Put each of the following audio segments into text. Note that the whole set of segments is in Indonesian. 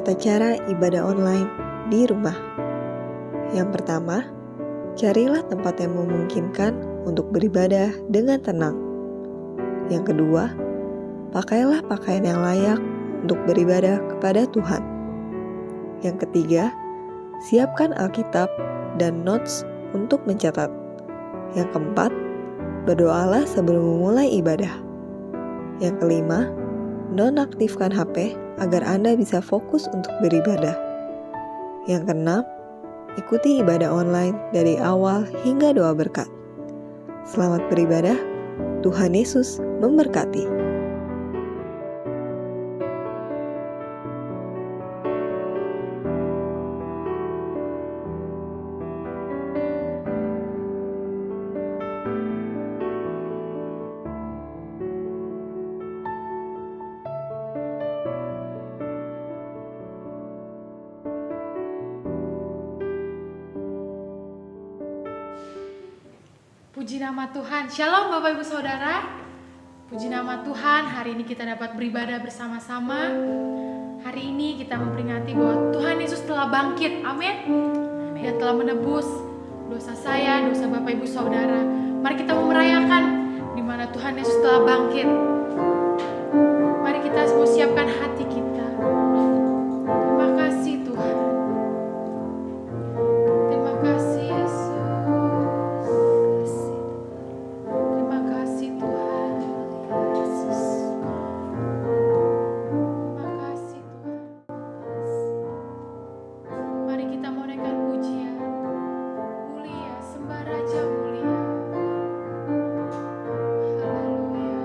tata cara ibadah online di rumah. Yang pertama, carilah tempat yang memungkinkan untuk beribadah dengan tenang. Yang kedua, pakailah pakaian yang layak untuk beribadah kepada Tuhan. Yang ketiga, siapkan Alkitab dan notes untuk mencatat. Yang keempat, berdoalah sebelum memulai ibadah. Yang kelima, nonaktifkan HP agar Anda bisa fokus untuk beribadah. Yang keenam, ikuti ibadah online dari awal hingga doa berkat. Selamat beribadah, Tuhan Yesus memberkati. Puji nama Tuhan. Shalom Bapak Ibu Saudara. Puji nama Tuhan, hari ini kita dapat beribadah bersama-sama. Hari ini kita memperingati bahwa Tuhan Yesus telah bangkit. Amin. Dia telah menebus dosa saya, dosa Bapak Ibu Saudara. Mari kita merayakan di mana Tuhan Yesus telah bangkit. Mari kita semua siapkan hati kita. Terima kasih Tuhan. Terima kasih Yesus. Terima kasih Tuhan. Terima kasih Tuhan. Mari kita menaikkan pujian. Mulia, sembah Raja mulia. Haleluya.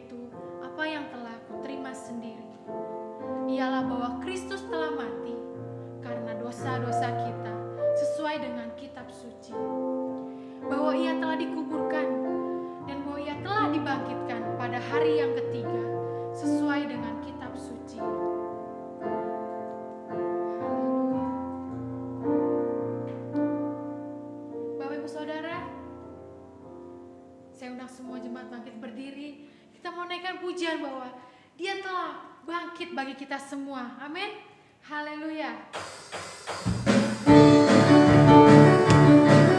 yaitu apa yang telah kuterima sendiri. Ialah bahwa Kristus telah mati karena dosa-dosa kita sesuai dengan kitab suci. Bahwa ia telah dikuburkan dan bahwa ia telah dibangkitkan pada hari yang ketiga sesuai dengan kitab suci. Bapak Ibu Saudara, saya undang semua jemaat bangkit berdiri. Kita mau naikkan pujian bahwa Dia telah bangkit bagi kita semua. Amin. Haleluya.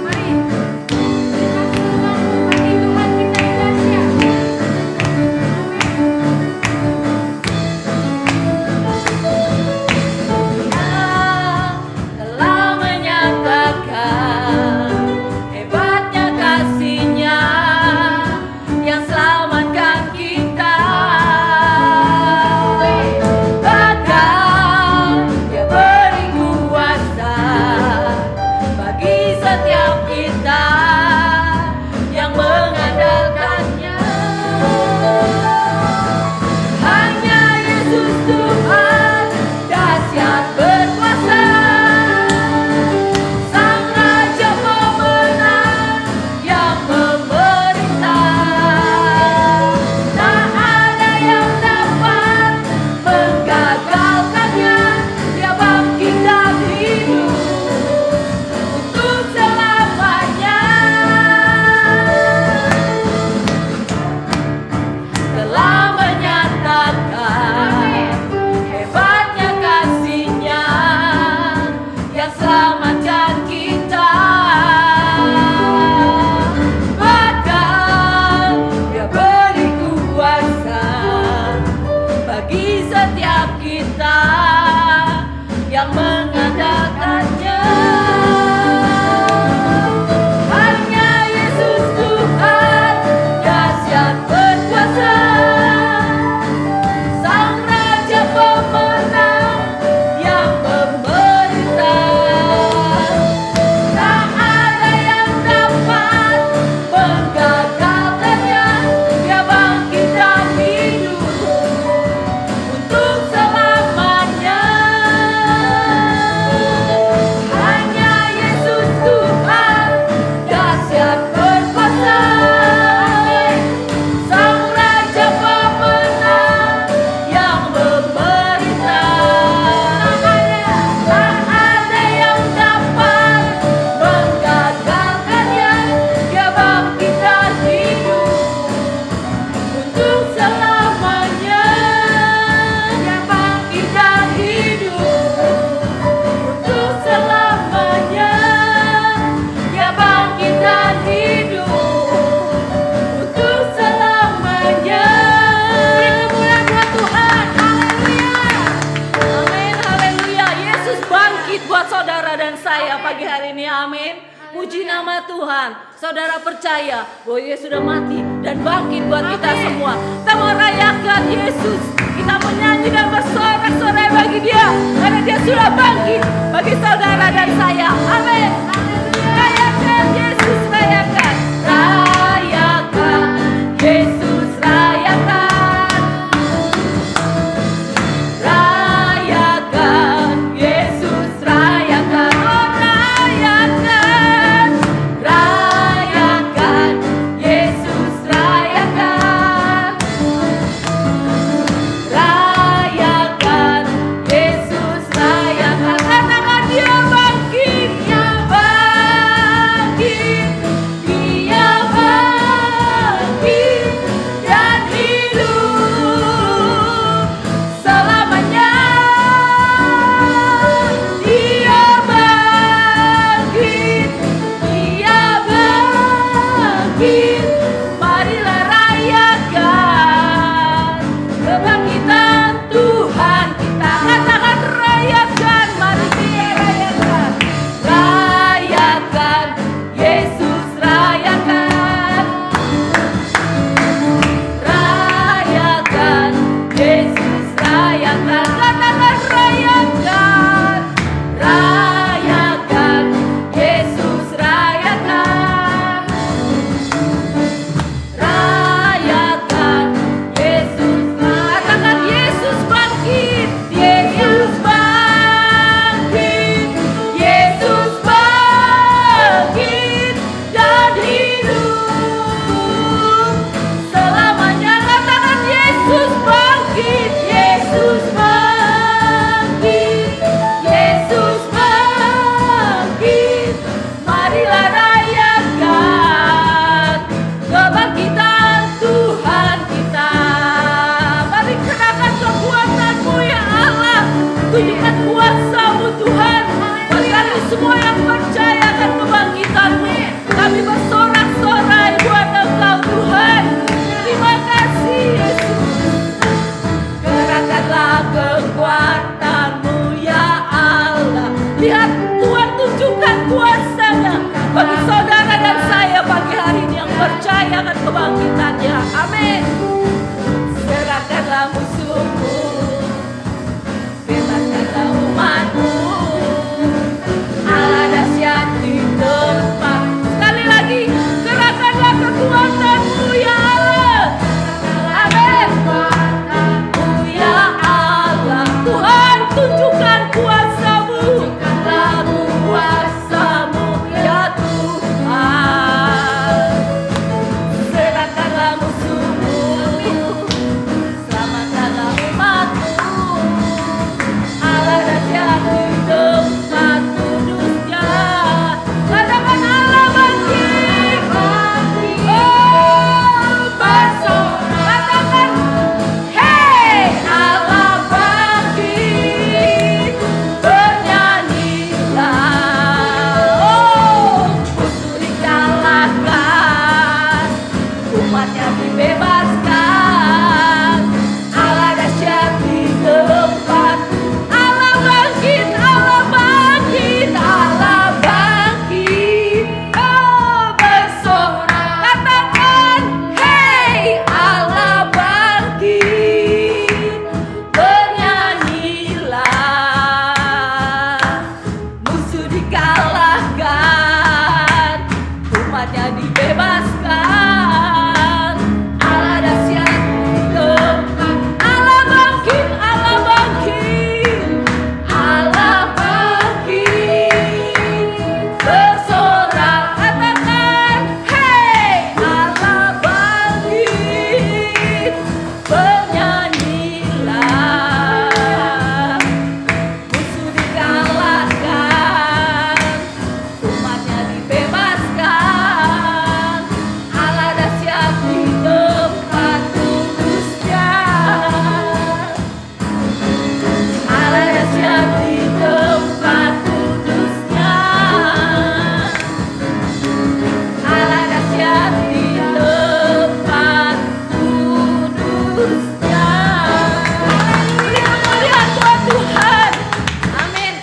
Mari kita semua memuji Tuhan kita yang dahsyat. Telah menyatakan hebatnya kasih-Nya yang selamatkan kita. Bahkan Dia beri kuasa bagi setiap kita yang mengandalkannya. Hanya Yesus Tuhan dahsyat berkuasa, Sang Raja pemenang yang memerintah. Tak ada yang dapat menggagalkannya. Dia bangkit dan hidup untuk selamanya. Telah menyatakan hebatnya kasih-Nya yang selamatkan kita. Bahkan Dia beri kuasa bagi setiap kita yang mengandalkannya. Hanya Yesus Tuhan dahsyat berkuasa, Sang Raja pemenang yang memerintah. Tak ada yang dapat menggagalkannya. Dia bangkit dan hidup untuk selamanya. Hanya Yesus Tuhan dahsyat berkuasa, Sang Raja pemenang yang memerintah. Tak ada yang dapat menggagalkannya. Dia bangkit dan hidup untuk selamanya. Dia bangkit dan hidup untuk selamanya. Dia bangkit dan hidup untuk selamanya. Beri kemuliaan buat Tuhan. Haleluya. Amin, haleluya. Yesus bangkit buat saudara dan saya pagi hari ini. Amin. Puji nama Tuhan. Saudara percaya bahwa Yesus sudah mati dan bangkit buat kita semua. Kita mau rayakan Yesus. Kita menyanyi dan bersorak-sorai bagi Dia karena Dia sudah bangkit bagi saudara dan saya. Amin. Rayakan Yesus, rayakan. Rayakan Yesus, rayakan. Rayakan Yesus, rayakan. Oh, rayakan. Rayakan Yesus, rayakan. Rayakan Yesus, rayakan. Karena Dia bangkit, Dia Ya. Beri kemuliaan buat Tuhan. Amin.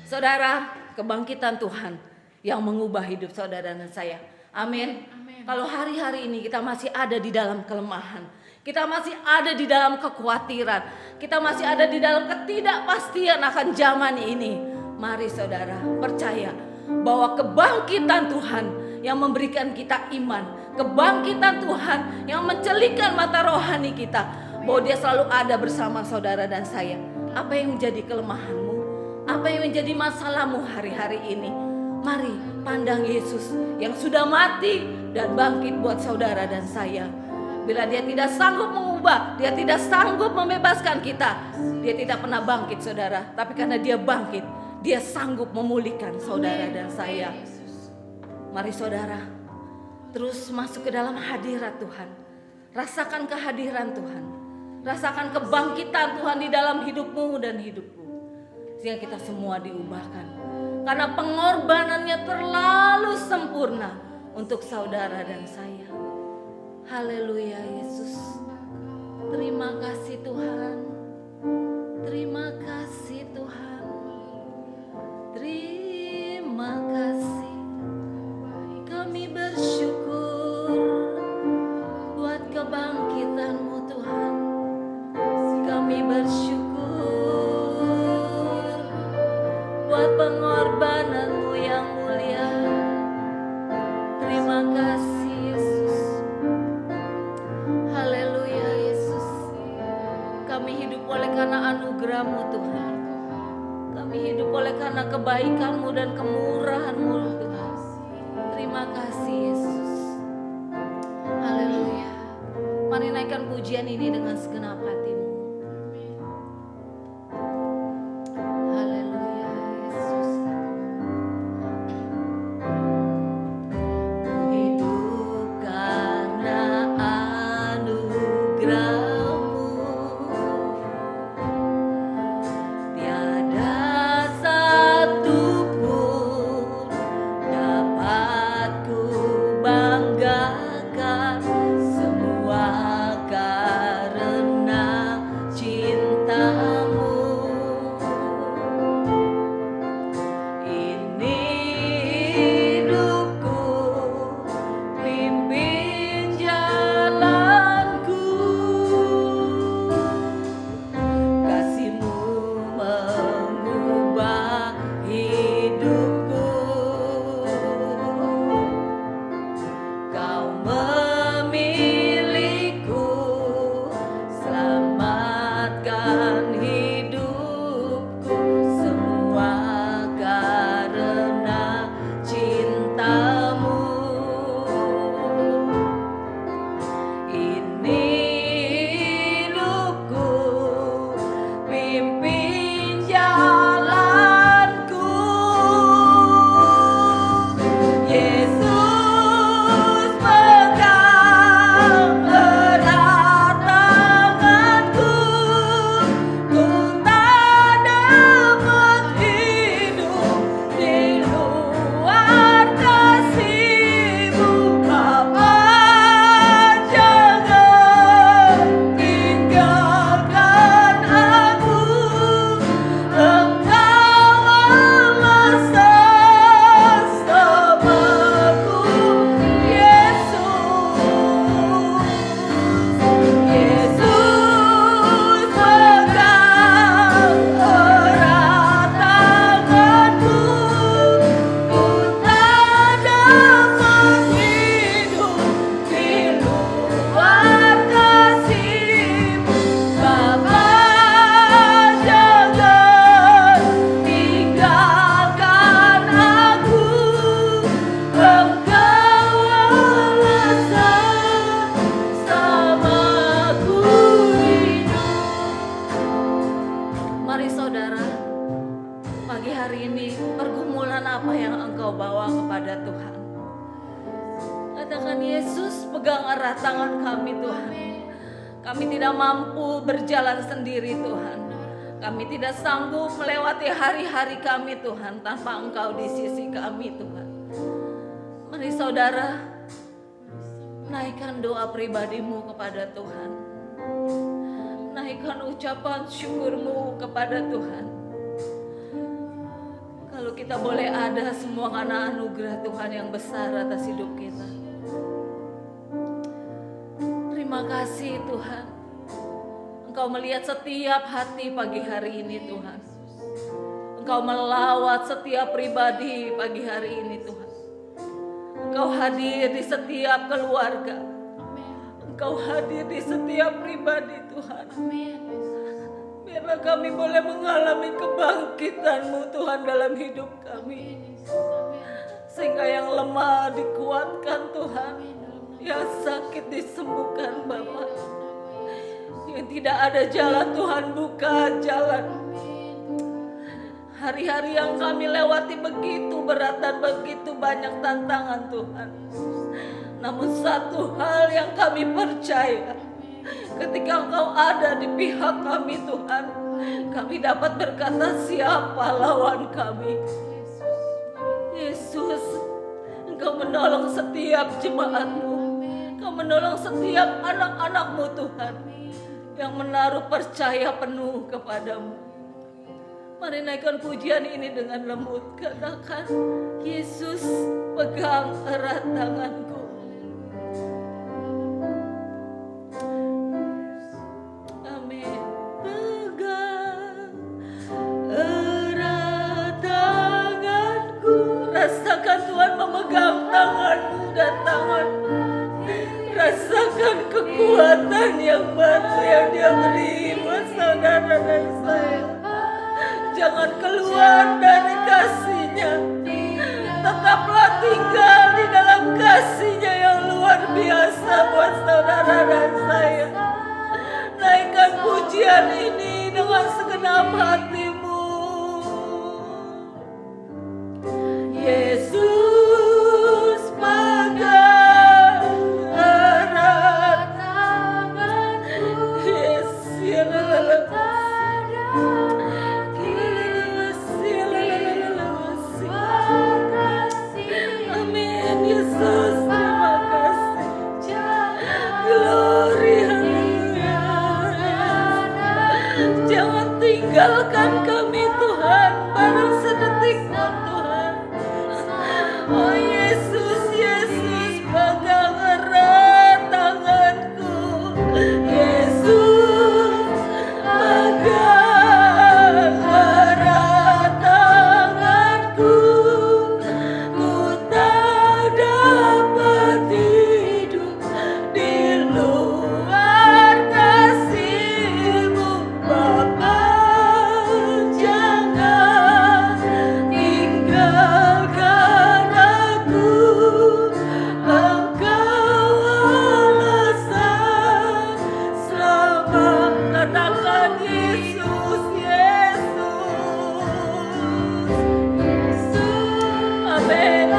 Saudara, kebangkitan Tuhan yang mengubah hidup saudara dan saya. Amin. Kalau hari-hari ini kita masih ada di dalam kelemahan, kita masih ada di dalam kekhawatiran, kita masih ada di dalam ketidakpastian akan zaman ini, mari saudara percaya bahwa kebangkitan Tuhan yang memberikan kita iman, kebangkitan Tuhan yang mencelikkan mata rohani kita, bahwa Dia selalu ada bersama saudara dan saya. Apa yang menjadi kelemahanmu? Apa yang menjadi masalahmu hari-hari ini? Mari pandang Yesus yang sudah mati dan bangkit buat saudara dan saya. Bila Dia tidak sanggup mengubah, Dia tidak sanggup membebaskan kita, Dia tidak pernah bangkit saudara. Tapi karena Dia bangkit, Dia sanggup memulihkan saudara dan saya. Mari saudara terus masuk ke dalam hadirat Tuhan. Rasakan kehadiran Tuhan. Rasakan kebangkitan Tuhan di dalam hidupmu dan hidupku. Sehingga kita semua diubahkan. Karena pengorbanannya terlalu sempurna untuk saudara dan saya. Haleluya Yesus. Terima kasih Tuhan. Terima kasih Tuhan. Terima kasih. Kami bersyukur buat kebangkitan-Mu Tuhan. Kami bersyukur buat pengorbanan-Mu yang mulia. Terima kasih Yesus. Haleluya Yesus. Kami hidup oleh karena anugerah-Mu Tuhan. Kami hidup oleh karena kebaikan-Mu dan kemurahan-Mu Tuhan. Terima kasih Yesus. Haleluya. Mari naikkan pujian ini dengan segenap hatimu. Haleluya Yesus. Hidup karena anugerah-Mu. Tiada satu pun dapat ku banggakan, semua karena cinta-Mu. Ini hidupku, pimpin jalanku. Kasih-Mu mengubah hidupku. Kau memilihku, selamatkan hidupku, semua karena cinta-Mu. Ini hidupku, pimpin jalanku. Yesus pegang erat tanganku, ku tak dapat hidup di luar kasih-Mu. Bapa, jangan tinggalkan aku, Engkau Allah bersamaku. Yesus pegang erat tanganku, ku tak dapat hidup di luar kasih-Mu. Bapa, jangan tinggalkan aku, Engkau Allah bersamaku hidup. Mari saudara, pagi hari ini pergumulan apa yang engkau bawa kepada Tuhan? Katakan, Yesus pegang erat tangan kami Tuhan. Kami tidak mampu berjalan sendiri Tuhan. Kami tidak sanggup melewati hari-hari kami Tuhan tanpa Engkau di sisi kami Tuhan. Mari saudara, naikkan doa pribadimu kepada Tuhan. Naikkan ucapan syukurmu kepada Tuhan. Kalau kita boleh ada semua karena anugerah Tuhan yang besar atas hidup kita. Terima kasih Tuhan. Engkau melihat setiap hati pagi hari ini Tuhan. Engkau melawat setiap pribadi pagi hari ini Tuhan. Engkau hadir di setiap keluarga. Engkau hadir di setiap pribadi Tuhan. Biarlah kami boleh mengalami kebangkitan-Mu Tuhan dalam hidup kami. Sehingga yang lemah dikuatkan Tuhan. Yang sakit disembuhkan Bapa. Yang tidak ada jalan Tuhan buka jalan. Hari-hari yang kami lewati begitu berat dan begitu banyak tantangan Tuhan. Namun satu hal yang kami percaya, ketika Engkau ada di pihak kami Tuhan, kami dapat berkata siapa lawan kami. Yesus, Engkau menolong setiap jemaat-Mu. Engkau menolong setiap anak-anak-Mu Tuhan, yang menaruh percaya penuh kepadamu. Mari naikkan pujian ini dengan lembut. Katakan, Yesus pegang erat tanganku. Amin. Pegang erat tanganku. Rasakan Tuhan memegang tanganmu dan tanganku. Rasakan kekuatan yang baru yang Dia beri buat saudara dan saya. Jangan keluar dari kasih-Nya. Tetaplah tinggal di dalam kasih-Nya yang luar biasa buat saudara dan saya. Naikkan pujian ini dengan segenap hatimu. Yesus pegang erat tanganku. Amin. Yesus, terima kasih. Glory, haleluya. Jangan tinggalkan kami Tuhan, barang sedetik pun Tuhan. Oh Yesus, Yesus pegang erat tanganku. Yesus pegang erat tanganku. Ku tak dapat hidup di luar kasih-Mu Bapa. Jangan tinggalkan aku. Engkau alasan selamat. Katakan Yesus, Yesus. Amin.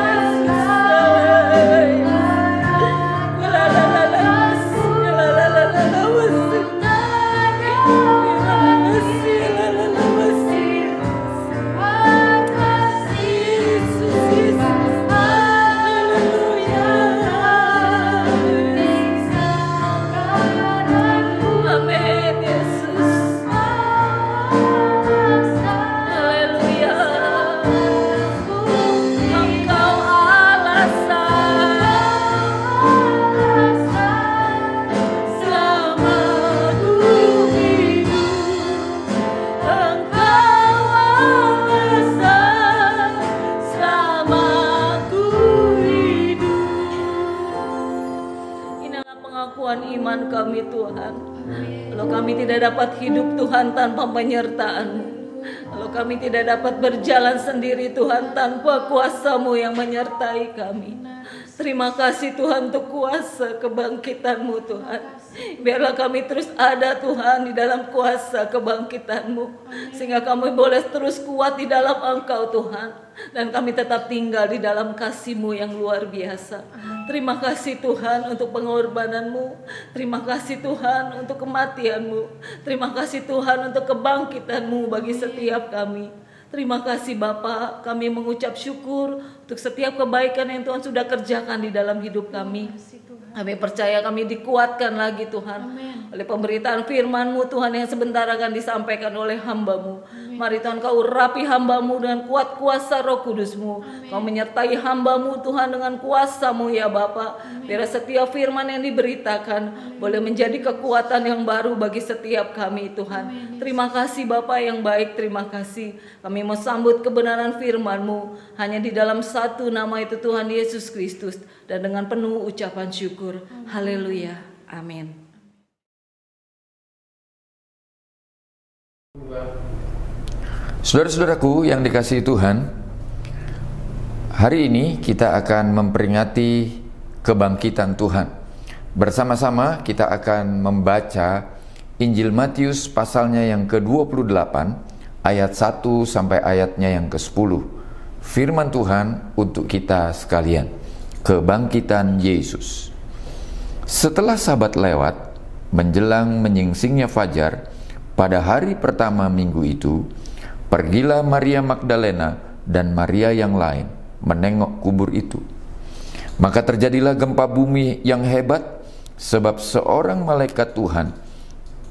Amin, Yesus. Haleluya. Engkau alasan selamaku hidup. Engkau alasan selamaku hidup. Inilah pengakuan iman kami Tuhan. Kalau kami tidak dapat hidup Tuhan tanpa penyertaan-Mu, kalau kami tidak dapat berjalan sendiri Tuhan tanpa kuasa-Mu yang menyertai kami. Terima kasih Tuhan untuk kuasa kebangkitan-Mu Tuhan. Biarlah kami terus ada Tuhan di dalam kuasa kebangkitan-Mu, sehingga kami boleh terus kuat di dalam Engkau Tuhan. Dan kami tetap tinggal di dalam kasih-Mu yang luar biasa. Terima kasih Tuhan untuk pengorbanan-Mu. Terima kasih Tuhan untuk kematian-Mu. Terima kasih Tuhan untuk kebangkitan-Mu bagi setiap kami. Terima kasih Bapa, kami mengucap syukur untuk setiap kebaikan yang Tuhan sudah kerjakan di dalam hidup kami. Kami percaya kami dikuatkan lagi Tuhan. Amin. Oleh pemberitaan firman-Mu Tuhan yang sebentar akan disampaikan oleh hamba-Mu. Mari Tuhan Kau urapi hamba-Mu dengan kuat kuasa Roh Kudus-Mu. Kau menyertai hamba-Mu Tuhan dengan kuasa-Mu ya Bapa. Biar setiap firman yang diberitakan boleh menjadi kekuatan yang baru bagi setiap kami Tuhan. Terima kasih Bapa yang baik, terima kasih. Kami mau sambut kebenaran firman-Mu hanya di dalam satu nama itu Tuhan Yesus Kristus. Dan dengan penuh ucapan syukur. Haleluya. Amin. Saudara-saudaraku yang dikasihi Tuhan, hari ini kita akan memperingati kebangkitan Tuhan. Bersama-sama kita akan membaca Injil Matius pasalnya yang ke-28 ayat 1 sampai ayatnya yang ke-10. Firman Tuhan untuk kita sekalian. Kebangkitan Yesus. Setelah Sabat lewat, menjelang menyingsingnya fajar, pada hari pertama minggu itu, pergilah Maria Magdalena dan Maria yang lain menengok kubur itu. Maka terjadilah gempa bumi yang hebat, sebab seorang malaikat Tuhan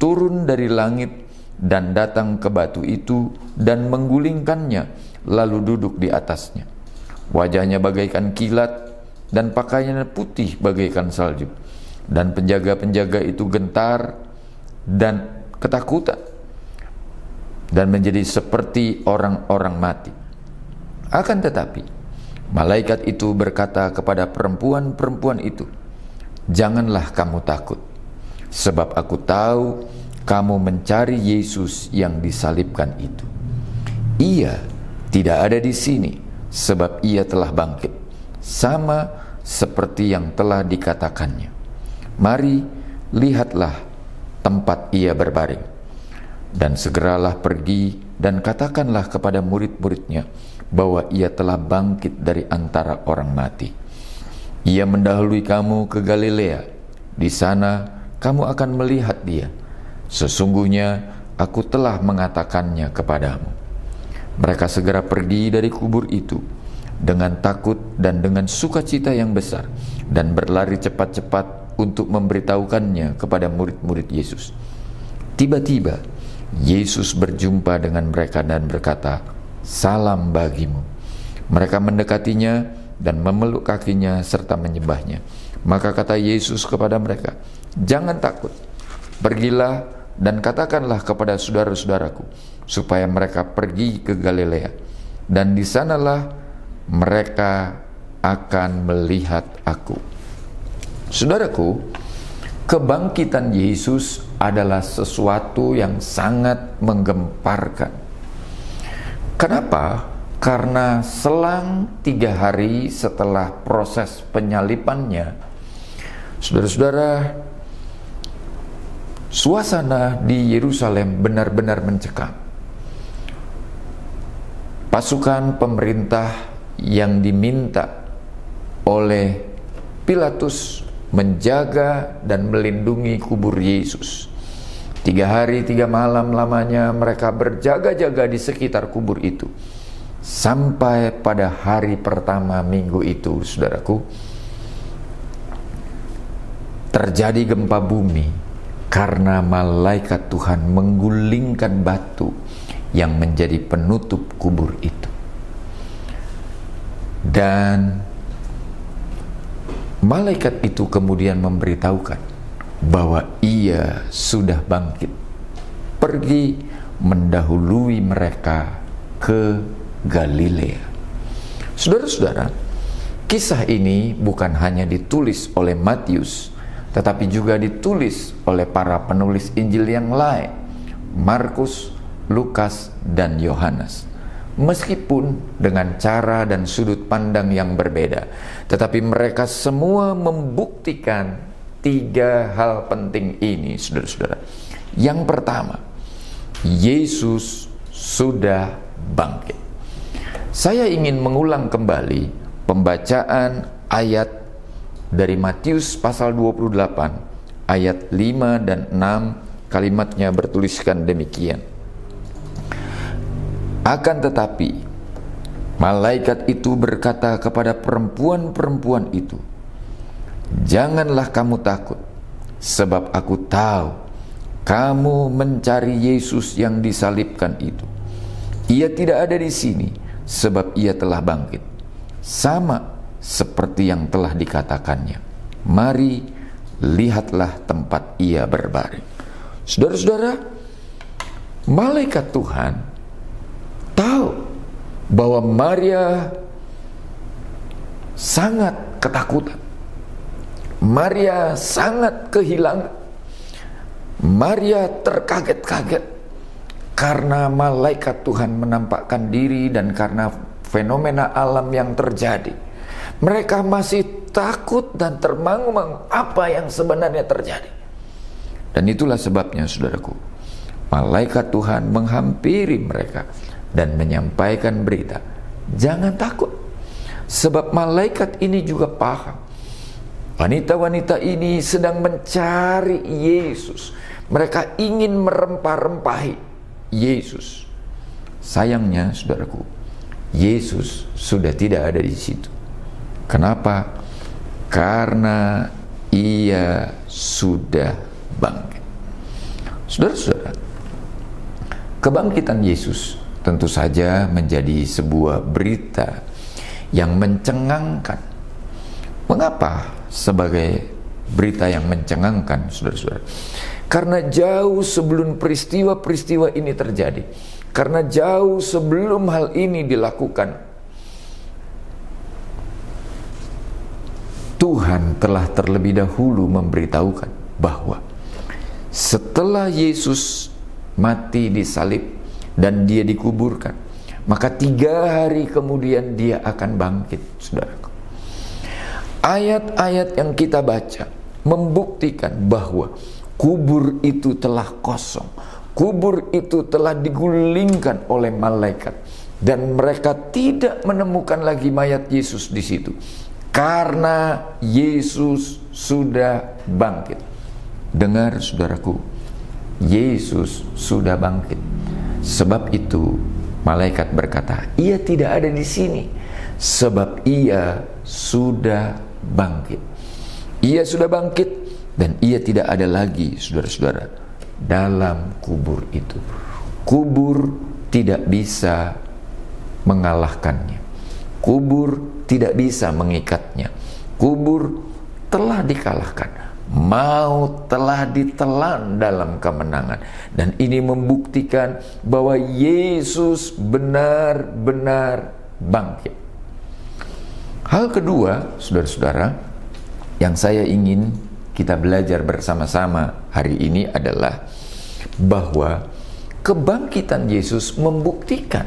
turun dari langit dan datang ke batu itu dan menggulingkannya, lalu duduk di atasnya. Wajahnya bagaikan kilat dan pakaiannya putih bagaikan salju. Dan penjaga-penjaga itu gentar dan ketakutan dan menjadi seperti orang-orang mati. Akan tetapi malaikat itu berkata kepada perempuan-perempuan itu, "Janganlah kamu takut, sebab aku tahu kamu mencari Yesus yang disalibkan itu. Ia tidak ada di sini, sebab ia telah bangkit, sama seperti yang telah dikatakannya. Mari, lihatlah tempat ia berbaring. Dan segeralah pergi dan katakanlah kepada murid-muridnya bahwa ia telah bangkit dari antara orang mati. Ia mendahului kamu ke Galilea. Di sana kamu akan melihat dia. Sesungguhnya aku telah mengatakannya kepadamu." Mereka segera pergi dari kubur itu dengan takut dan dengan sukacita yang besar, dan berlari cepat-cepat untuk memberitahukannya kepada murid-murid Yesus. Tiba-tiba Yesus berjumpa dengan mereka dan berkata, "Salam bagimu." Mereka mendekatinya dan memeluk kakinya serta menyembahnya. Maka kata Yesus kepada mereka, "Jangan takut. Pergilah dan katakanlah kepada saudara-saudaraku supaya mereka pergi ke Galilea, dan di sanalah mereka akan melihat aku." Saudaraku, kebangkitan Yesus adalah sesuatu yang sangat menggemparkan. Kenapa? Karena selang 3 hari setelah proses penyalibannya, saudara-saudara, suasana di Yerusalem benar-benar mencekam. Pasukan pemerintah yang diminta oleh Pilatus menjaga dan melindungi kubur Yesus. 3 hari 3 malam lamanya mereka berjaga-jaga di sekitar kubur itu. Sampai pada hari pertama minggu itu, saudaraku, terjadi gempa bumi karena malaikat Tuhan menggulingkan batu yang menjadi penutup kubur itu. Dan malaikat itu kemudian memberitahukan bahwa ia sudah bangkit, pergi mendahului mereka ke Galilea. Saudara-saudara, kisah ini bukan hanya ditulis oleh Matius, tetapi juga ditulis oleh para penulis Injil yang lain, Markus, Lukas, dan Yohanes. Meskipun dengan cara dan sudut pandang yang berbeda, tetapi mereka semua membuktikan 3 hal penting ini, saudara-saudara. Yang pertama, Yesus sudah bangkit. Saya ingin mengulang kembali pembacaan ayat dari Matius pasal 28 ayat 5 dan 6. Kalimatnya bertuliskan demikian. Akan tetapi malaikat itu berkata kepada perempuan-perempuan itu, Janganlah kamu takut, sebab aku tahu kamu mencari Yesus yang disalibkan itu. Ia tidak ada di sini, sebab ia telah bangkit, sama seperti yang telah dikatakannya. Mari, lihatlah tempat ia berbaring. Saudara-saudara, malaikat Tuhan tahu bahwa Maria sangat ketakutan. Maria sangat kehilangan. Maria terkaget-kaget karena malaikat Tuhan menampakkan diri dan karena fenomena alam yang terjadi. Mereka masih takut dan termangu-mangu apa yang sebenarnya terjadi. Dan itulah sebabnya, saudaraku, malaikat Tuhan menghampiri mereka dan menyampaikan berita, jangan takut. Sebab malaikat ini juga paham, wanita-wanita ini sedang mencari Yesus. Mereka ingin merempah-rempahi Yesus. Sayangnya, saudaraku, Yesus sudah tidak ada di situ. Kenapa? Karena ia sudah bangkit. Saudara-saudara, kebangkitan Yesus tentu saja menjadi sebuah berita yang mencengangkan. Mengapa sebagai berita yang mencengangkan, saudara-saudara? Karena jauh sebelum peristiwa-peristiwa ini terjadi, karena jauh sebelum hal ini dilakukan, Tuhan telah terlebih dahulu memberitahukan bahwa setelah Yesus mati disalib dan dia dikuburkan, maka 3 hari kemudian dia akan bangkit, saudaraku. Ayat-ayat yang kita baca membuktikan bahwa kubur itu telah kosong, kubur itu telah digulingkan oleh malaikat, dan mereka tidak menemukan lagi mayat Yesus di situ karena Yesus sudah bangkit. Dengar, saudaraku, Yesus sudah bangkit. Sebab itu malaikat berkata, ia tidak ada di sini, sebab ia sudah bangkit. Ia sudah bangkit dan ia tidak ada lagi, saudara-saudara, dalam kubur itu. Kubur tidak bisa mengalahkannya. Kubur tidak bisa mengikatnya. Kubur telah dikalahkan. Maut telah ditelan dalam kemenangan. Dan ini membuktikan bahwa Yesus benar-benar bangkit. Hal kedua, saudara-saudara, yang saya ingin kita belajar bersama-sama hari ini adalah bahwa kebangkitan Yesus membuktikan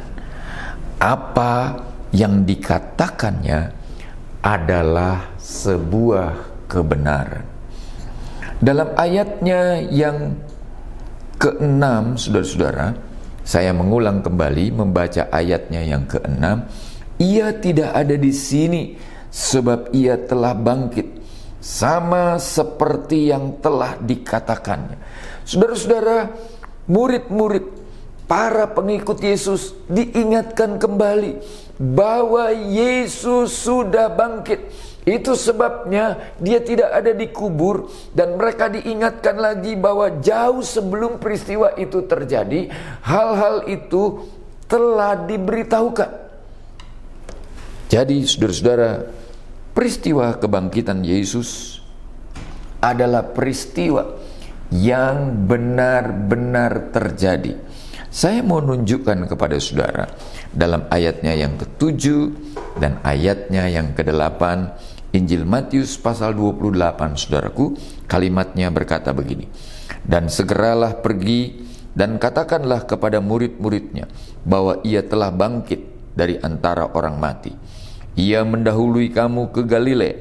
apa yang dikatakannya adalah sebuah kebenaran. Dalam ayatnya yang ke-6, saudara-saudara, saya mengulang kembali membaca ayatnya yang ke-6. Ia tidak ada di sini, sebab ia telah bangkit, sama seperti yang telah dikatakannya. Saudara-saudara, murid-murid, para pengikut Yesus diingatkan kembali bahwa Yesus sudah bangkit. Itu sebabnya dia tidak ada di kubur, dan mereka diingatkan lagi bahwa jauh sebelum peristiwa itu terjadi, hal-hal itu telah diberitahukan. Jadi, saudara-saudara, peristiwa kebangkitan Yesus adalah peristiwa yang benar-benar terjadi. Saya mau nunjukkan kepada saudara dalam ayatnya yang ke-7 dan ayatnya yang ke-8 Injil Matius pasal 28, saudaraku. Kalimatnya berkata begini, dan segeralah pergi dan katakanlah kepada murid-muridnya bahwa ia telah bangkit dari antara orang mati. Ia mendahului kamu ke Galilea,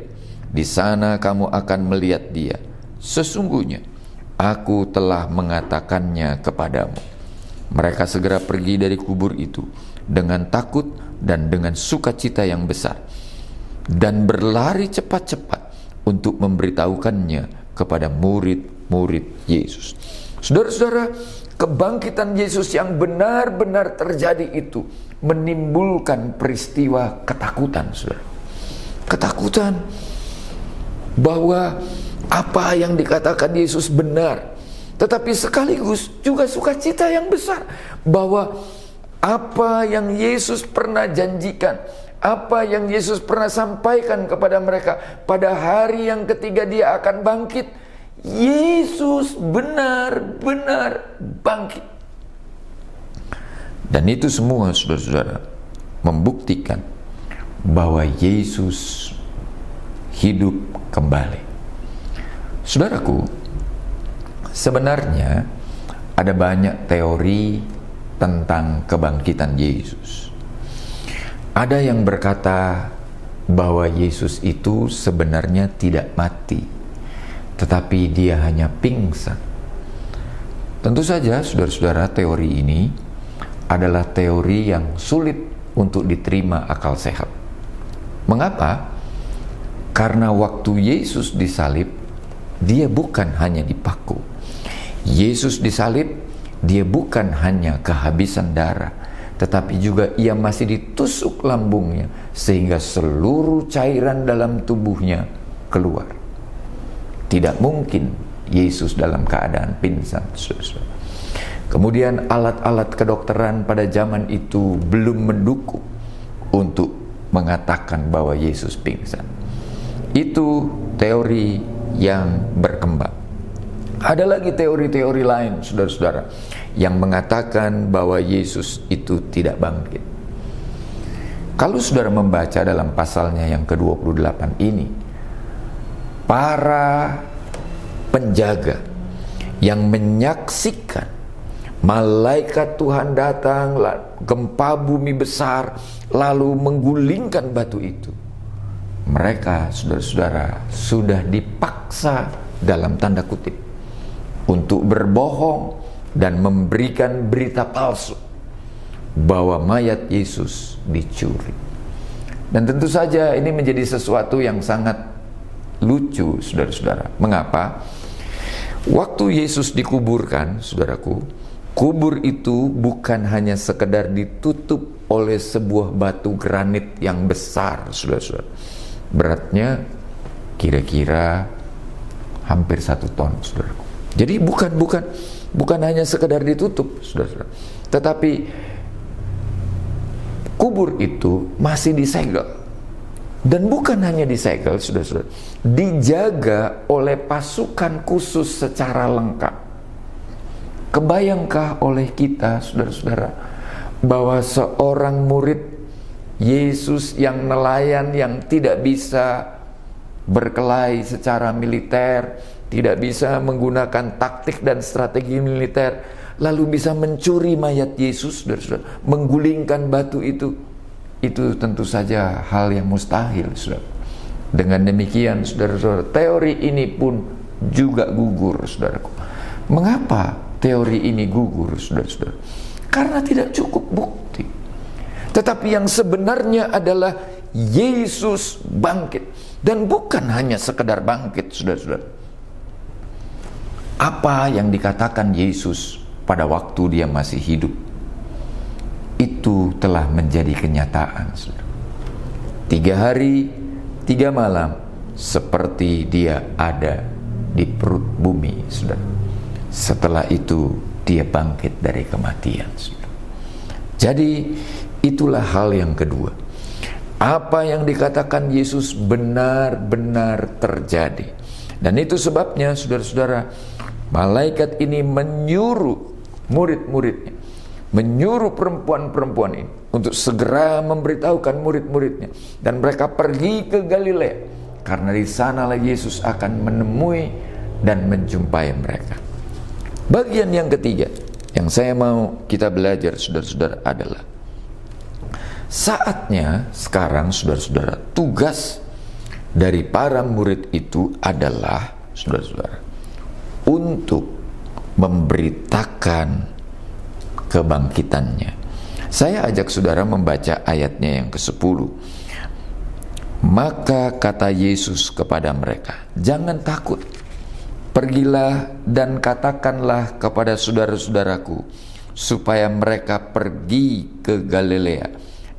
di sana kamu akan melihat dia. Sesungguhnya aku telah mengatakannya kepadamu. Mereka segera pergi dari kubur itu dengan takut dan dengan sukacita yang besar, dan berlari cepat-cepat untuk memberitahukannya kepada murid-murid Yesus. Saudara-saudara, kebangkitan Yesus yang benar-benar terjadi itu menimbulkan peristiwa ketakutan, saudara. Ketakutan. bahwa apa yang dikatakan Yesus benar, tetapi sekaligus juga sukacita yang besar bahwa apa yang Yesus pernah janjikan, apa yang Yesus pernah sampaikan kepada mereka, pada hari yang ketiga dia akan bangkit. Yesus benar-benar bangkit. Dan itu semua, saudara-saudara, membuktikan bahwa Yesus hidup kembali. Saudaraku, sebenarnya ada banyak teori tentang kebangkitan Yesus. Ada yang berkata bahwa Yesus itu sebenarnya tidak mati, tetapi dia hanya pingsan. Tentu saja, saudara-saudara, teori ini adalah teori yang sulit untuk diterima akal sehat. Mengapa? Karena waktu Yesus disalib, dia bukan hanya dipaku. Yesus disalib, dia bukan hanya kehabisan darah, tetapi juga ia masih ditusuk lambungnya sehingga seluruh cairan dalam tubuhnya keluar. Tidak mungkin Yesus dalam keadaan pingsan. Kemudian alat-alat kedokteran pada zaman itu belum mendukung untuk mengatakan bahwa Yesus pingsan. Itu teori yang berkembang. Ada lagi teori-teori lain, saudara-saudara, yang mengatakan bahwa Yesus itu tidak bangkit. Kalau saudara membaca dalam pasalnya yang ke-28 ini, para penjaga yang menyaksikan malaikat Tuhan datang, gempa bumi besar, lalu menggulingkan batu itu, mereka, saudara-saudara, sudah dipaksa dalam tanda kutip untuk berbohong dan memberikan berita palsu bahwa mayat Yesus dicuri. Dan tentu saja ini menjadi sesuatu yang sangat lucu, saudara-saudara. Mengapa? Waktu Yesus dikuburkan, saudaraku, kubur itu bukan hanya sekedar ditutup oleh sebuah batu granit yang besar, saudara-saudara. Beratnya kira-kira hampir 1 ton, saudaraku. Jadi bukan hanya sekedar ditutup, saudara-saudara, tetapi kubur itu masih disegel. Dan bukan hanya disegel, saudara-saudara, dijaga oleh pasukan khusus secara lengkap. Kebayangkah oleh kita, saudara-saudara, bahwa seorang murid Yesus yang nelayan, yang tidak bisa berkelahi secara militer, tidak bisa menggunakan taktik dan strategi militer, lalu bisa mencuri mayat Yesus, saudara-saudara, menggulingkan batu itu tentu saja hal yang mustahil, saudara. Dengan demikian, saudara-saudara, teori ini pun juga gugur, saudaraku. Mengapa teori ini gugur, saudara-saudara? Karena tidak cukup bukti. Tetapi yang sebenarnya adalah Yesus bangkit, dan bukan hanya sekedar bangkit, saudara-saudara. Apa yang dikatakan Yesus pada waktu dia masih hidup itu telah menjadi kenyataan, saudara. 3 hari 3 malam seperti dia ada di perut bumi, saudara. Setelah itu dia bangkit dari kematian, saudara. Jadi itulah hal yang kedua. Apa yang dikatakan Yesus benar-benar terjadi. Dan itu sebabnya, saudara-saudara, malaikat ini menyuruh murid-muridnya, menyuruh perempuan-perempuan ini untuk segera memberitahukan murid-muridnya, dan mereka pergi ke Galilea karena di sanalah Yesus akan menemui dan menjumpai mereka. Bagian yang ketiga yang saya mau kita belajar, saudara-saudara, adalah saatnya sekarang, saudara-saudara, tugas dari para murid itu adalah, saudara-saudara, untuk memberitakan kebangkitannya. Saya ajak saudara membaca ayatnya yang ke-10. Maka kata Yesus kepada mereka, jangan takut, pergilah dan katakanlah kepada saudara-saudaraku supaya mereka pergi ke Galilea,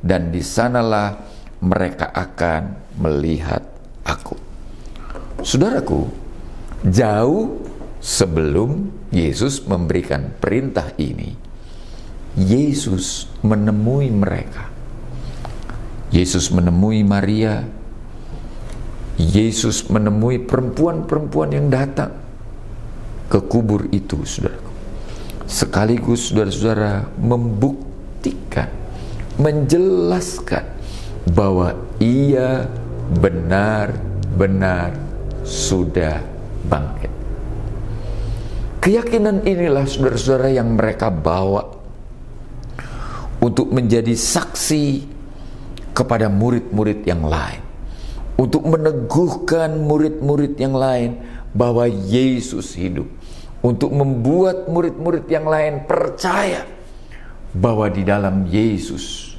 dan di sanalah mereka akan melihat aku. Saudaraku, jauh sebelum Yesus memberikan perintah ini, Yesus menemui mereka. Yesus menemui Maria. Yesus menemui perempuan-perempuan yang datang ke kubur itu, saudaraku. Sekaligus saudara-saudara membuktikan, menjelaskan bahwa ia benar-benar sudah bangkit. Keyakinan inilah saudara-saudara yang mereka bawa untuk menjadi saksi kepada murid-murid yang lain, untuk meneguhkan murid-murid yang lain bahwa Yesus hidup, untuk membuat murid-murid yang lain percaya bahwa di dalam Yesus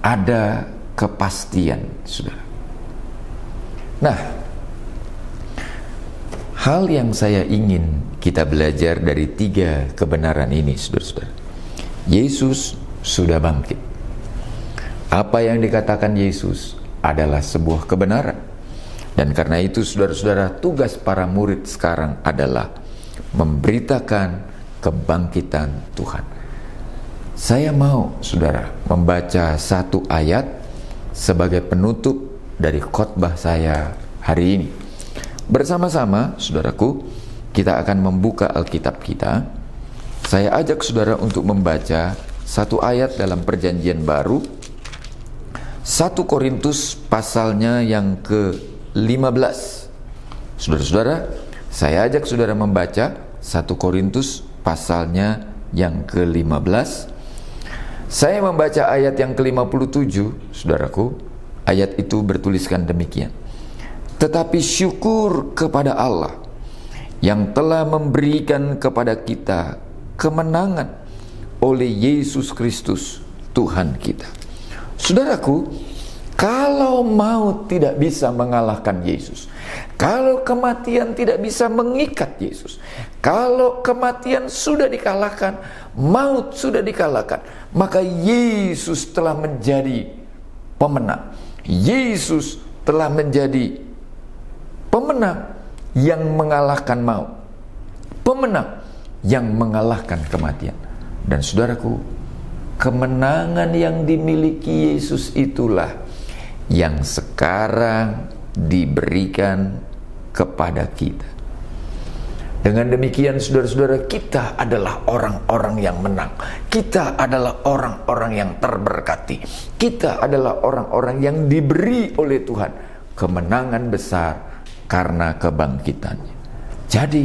ada kepastian, saudara. Nah, hal yang saya ingin kita belajar dari 3 kebenaran ini, saudara-saudara. Yesus sudah bangkit. Apa yang dikatakan Yesus adalah sebuah kebenaran. Dan karena itu, saudara-saudara, tugas para murid sekarang adalah memberitakan kebangkitan Tuhan. Saya mau, saudara, membaca satu ayat sebagai penutup dari khotbah saya hari ini. Bersama-sama, saudaraku, kita akan membuka Alkitab kita. Saya ajak saudara untuk membaca satu ayat dalam Perjanjian Baru, 1 Korintus pasalnya yang ke-15. Saudara-saudara, saya ajak saudara membaca 1 Korintus pasalnya yang ke-15. Saya membaca ayat yang ke-57, saudaraku. Ayat itu bertuliskan demikian: tetapi syukur kepada Allah yang telah memberikan kepada kita kemenangan oleh Yesus Kristus Tuhan kita. Saudaraku, kalau maut tidak bisa mengalahkan Yesus, kalau kematian tidak bisa mengikat Yesus, kalau kematian sudah dikalahkan, maut sudah dikalahkan, maka Yesus telah menjadi pemenang. Yesus telah menjadi pemenang yang mengalahkan maut, pemenang yang mengalahkan kematian. Dan saudaraku, kemenangan yang dimiliki Yesus itulah yang sekarang diberikan kepada kita. Dengan demikian, saudara-saudara, kita adalah orang-orang yang menang. Kita adalah orang-orang yang terberkati. Kita adalah orang-orang yang diberi oleh Tuhan kemenangan besar karena kebangkitannya. Jadi,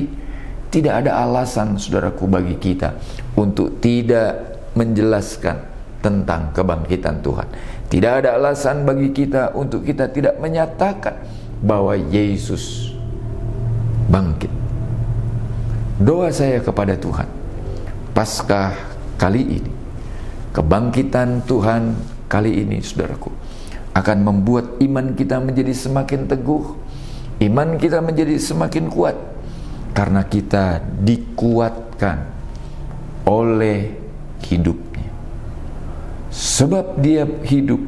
tidak ada alasan, saudaraku, bagi kita untuk tidak menjelaskan tentang kebangkitan Tuhan. Tidak ada alasan bagi kita untuk kita tidak menyatakan bahwa Yesus bangkit. Doa saya kepada Tuhan, Paskah kali ini, kebangkitan Tuhan kali ini, saudaraku, akan membuat iman kita menjadi semakin teguh, iman kita menjadi semakin kuat, karena kita dikuatkan oleh hidupnya. Sebab dia hidup,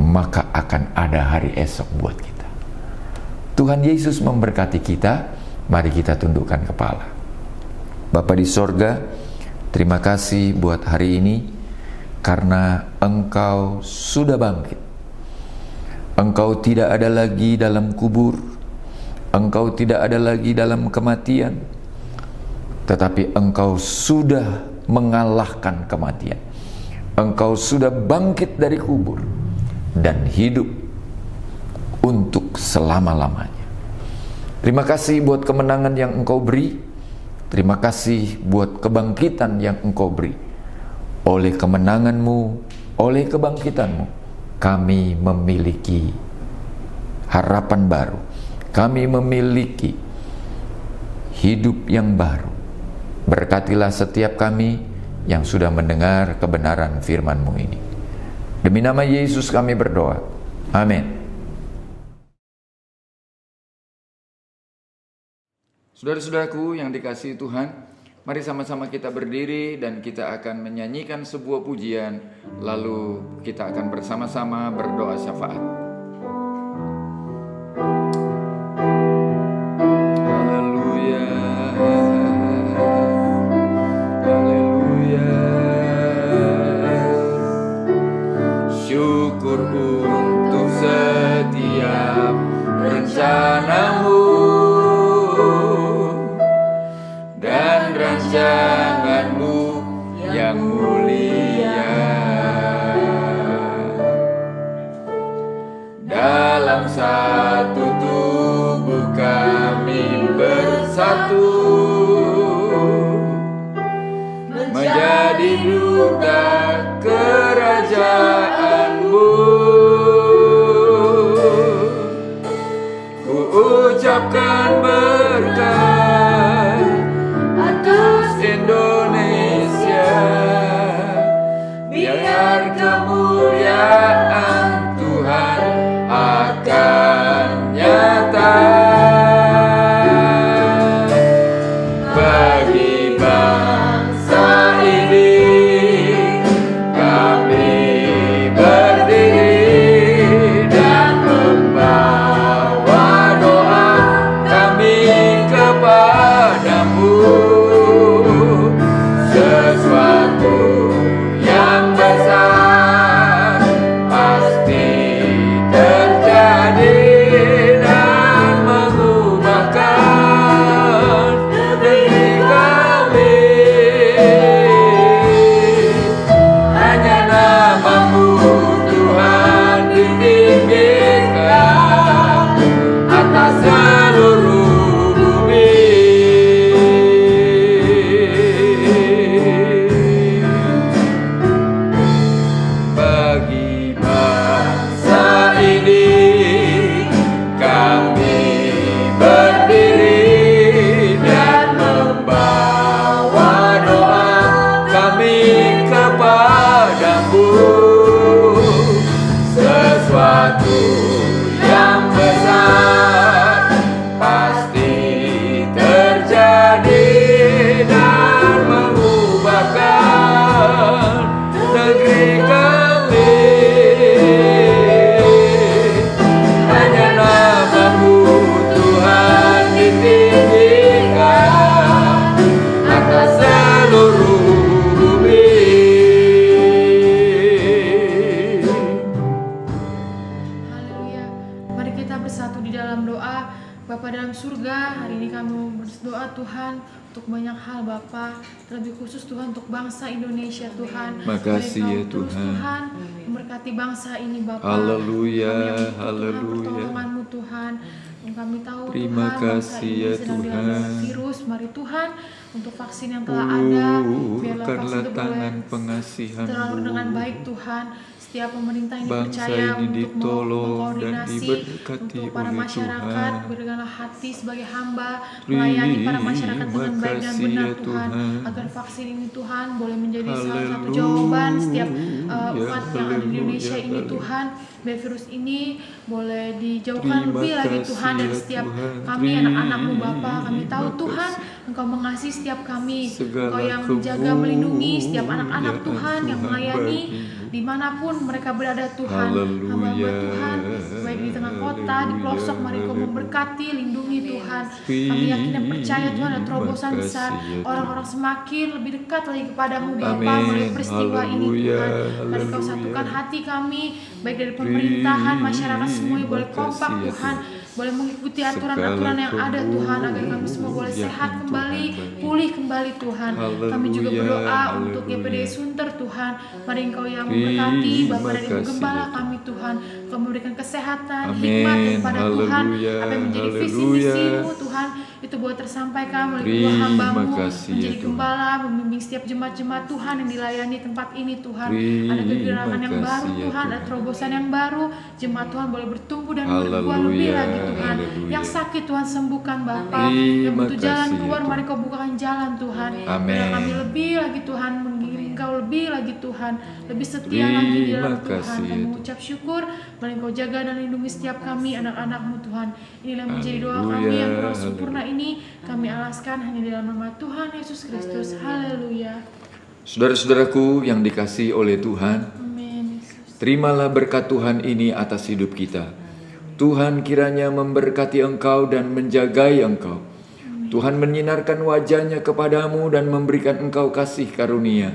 maka akan ada hari esok buat kita. Tuhan Yesus memberkati kita. Mari kita tundukkan kepala. Bapa di sorga, terima kasih buat hari ini, karena Engkau sudah bangkit. Engkau tidak ada lagi dalam kubur, Engkau tidak ada lagi dalam kematian, tetapi Engkau sudah mengalahkan kematian. Engkau sudah bangkit dari kubur dan hidup untuk selama-lamanya. Terima kasih buat kemenangan yang Engkau beri. Terima kasih buat kebangkitan yang Engkau beri. Oleh kemenangan-Mu, oleh kebangkitan-Mu, kami memiliki harapan baru. Kami memiliki hidup yang baru. Berkatilah setiap kami yang sudah mendengar kebenaran firman-Mu ini. Demi nama Yesus kami berdoa. Amin. Saudara-saudaraku yang dikasihi Tuhan, mari sama-sama kita berdiri dan kita akan menyanyikan sebuah pujian, lalu kita akan bersama-sama berdoa syafaat. rancangan-Mu yang mulia. Dalam satu tubuh kami bersatu, menjadi duta kerajaan-Mu. Ku ucapkan berkat atas Indonesia, biar kemuliaan Tuhan akan nyata bagi bangsa ini. Kami berdiri dan membawa doa kami kepadamu. Sesuatu yang besar pasti terjadi dan mengubahkan negeri kami. Hanya nama-Mu Tuhan ditinggikan atas seluruh bumi. Bagi bangsa ini kami berdiri dan membawa doa kami kepadamu. Sesuatu yang besar pasti terjadi dan mengubahkan negeri kami. Hanya nama-Mu Tuhan ditinggikan atas seluruh bumi. Haleluya. Mari kita bersatu di dalam doa. Bapa dalam surga, hari ini kami berdoa Tuhan untuk banyak hal Bapa, terlebih khusus Tuhan untuk bangsa Indonesia Tuhan. Makasih ya Terus Tuhan. Tuhan memberkati bangsa ini Bapa. Haleluya, Kami yang butuh haleluya. Tuhan, pertolongan-Mu Tuhan. Dan kami tahu Terima Tuhan, bangsa kasih ini ya sedang Tuhan. dilanda virus. Mari Tuhan, untuk vaksin yang telah ada, biarlah vaksin Ulurkanlah itu tangan boleh pengasihan-Mu. terlalu dengan baik Tuhan. Setiap pemerintah ini Bangsa percaya ini untuk ditolong dan mengkoordinasi diberkati untuk para oleh masyarakat, Tuhan. berikanlah hati sebagai hamba melayani para masyarakat dengan baik dan kasih benar ya Tuhan, Tuhan. agar vaksin ini Tuhan boleh menjadi salah satu Haleluya, jawaban setiap umat yang ada di Indonesia haleluya, ini haleluya. Tuhan, biar virus ini boleh dijauhkan Terima lebih lagi kasih Tuhan dari ya setiap Tuhan. kami anak-anak-Mu Bapa. Kami tahu Terima Tuhan kasih. Engkau mengasihi setiap kami, Segala Engkau yang menjaga melindungi setiap anak-anak Tuhan yang Tuhan melayani bagimu. dimanapun mereka berada Tuhan. Haleluya, Hamba-Hamba Tuhan, baik di tengah kota, di pelosok, mari Kau haleluya. memberkati, lindungi Tuhan. Kami yakin dan percaya Tuhan ada terobosan Terima besar. kasih ya Tuhan. Orang-orang semakin lebih dekat lagi kepadamu Bapa Amin. melalui peristiwa ini Haleluya, Tuhan. Mari Kau haleluya. satukan hati kami, baik dari pemerintahan, masyarakat semuanya boleh Terima kompak kasih ya Tuhan. Tuhan. Boleh mengikuti Segala aturan-aturan yang ada Tuhan, agar kami semua boleh kemuliaan sehat Tuhan kembali, bagi. pulih kembali Tuhan. Kami juga Haleluya, berdoa untuk haleluya. GPD Sunter Tuhan. Mari Engkau yang memberkati Bapak dan Ibu Terima kasih Gembala ya kami Tuhan. Kau memberikan kesehatan, Amin. hikmat kepada Tuhan. Haleluya, Apa yang menjadi visi haleluya. misimu Tuhan, itu boleh tersampaikan melalui kedua Terima hamba-Mu, kasih ya menjadi Tuhan. gembala, membimbing setiap jemaat-jemaat Tuhan yang dilayani tempat ini Tuhan. Terima Ada kegerakan yang baru kasih ya Tuhan, ada Tuhan. terobosan yang baru. Jemaat Tuhan boleh bertumbuh dan berbuah Haleluya, lebih lagi Tuhan. haleluya. Yang sakit Tuhan sembuhkan Bapa, Terima yang butuh jalan kasih ya keluar Tuhan. mari Kau bukakan jalan Tuhan. Amin. Biarlah kami lebih lagi Tuhan mengiring Kau lebih lagi Tuhan, lebih setia lagi di dalam Terima Tuhan. kasih ya Kami Tuhan. mengucap syukur, mari Kau jaga dan lindungi setiap kami anak-anak-Mu Tuhan. Inilah menjadi doa Haleluya, kami yang kurang sempurna ini kami alaskan hanya di dalam nama Tuhan Yesus Kristus. Haleluya. Saudara-saudaraku yang dikasihi oleh Tuhan, Amin. Yesus. terimalah berkat Tuhan ini atas hidup kita. Tuhan kiranya memberkati engkau dan menjagai engkau. Tuhan menyinarkan wajahnya kepadamu dan memberikan engkau kasih karunia.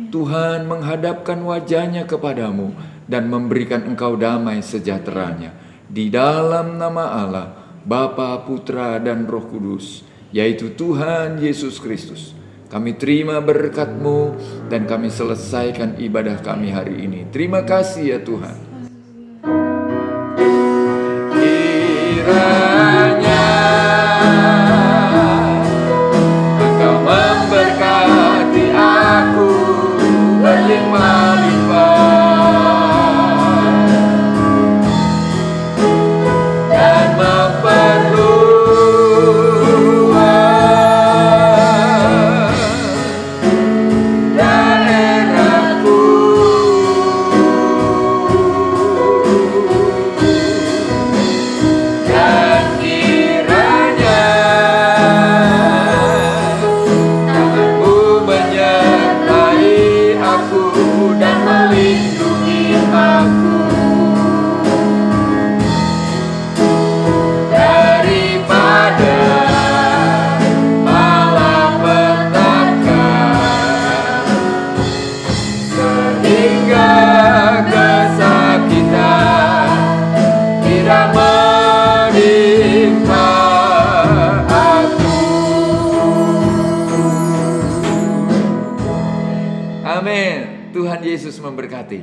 Tuhan menghadapkan wajahnya kepadamu dan memberikan engkau damai sejahteranya. Di dalam nama Allah, Bapa, Putra, dan Roh Kudus, yaitu Tuhan Yesus Kristus. Kami terima berkat-Mu dan kami selesaikan ibadah kami hari ini. Terima kasih ya Tuhan. Kiranya Engkau memberkati aku berlimpah-limpah dan memperluas daerahku. Dan kiranya tangan-Mu menyertai aku dan melindungi aku daripada malapetaka, sehingga kesakitan tidak menimpa aku. Amin. Tuhan Yesus memberkati.